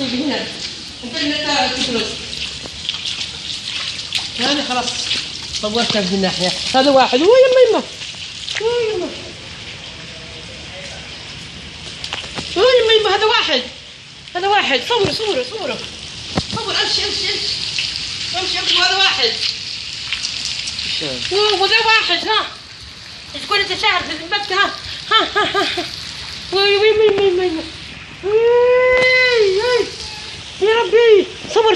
نصيبي هنا. انت اللي تدرس. هذا خلاص صورتها من الناحية. هذا واحد. يما يما. يما. يما هذا واحد. هذا واحد. صوروا. صور امشي وهذا واحد. وذا واحد. ها تقول انت شاعر في المسك. ها يما يا ربي. صور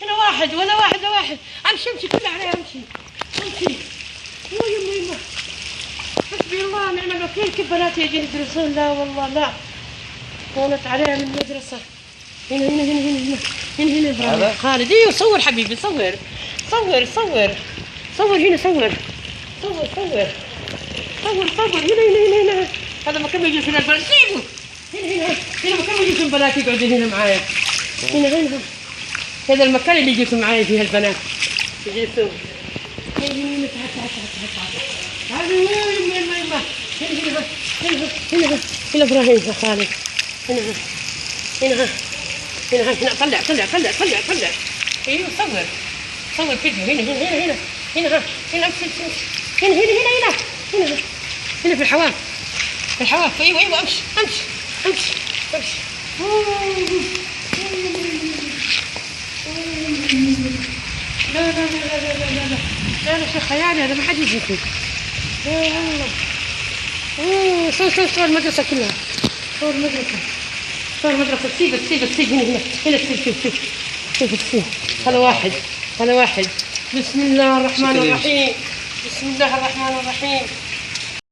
هنا واحد ولا واحد. امشي كله عليه. امشي يما حسبي الله ونعم الوكيل. كيف بناتي يجي يدرسون؟ لا والله لا. هونت عليها من المدرسة. هنا ابراهيم خالد. ايوه صور حبيبي. صور هنا. صور هنا. هذا مكان يجي فينا البنات. سيبوا هنا مكان يجي البنات يقعدون هنا معايا. هنا هذا المكان اللي يجيكم معايا فيه البنات يجلسون. هنا ابراهيم يا خالد. هنا طلع. ايوه صور فيديو. هنا في الحواف. ايوه امشي. لا شيخ خيالي هذا. ما حد يجي فيه. يا الله. صور المدرسة كلها. صور المدرسة. سيب هنا سيب. هذا واحد. بسم الله الرحمن الرحيم.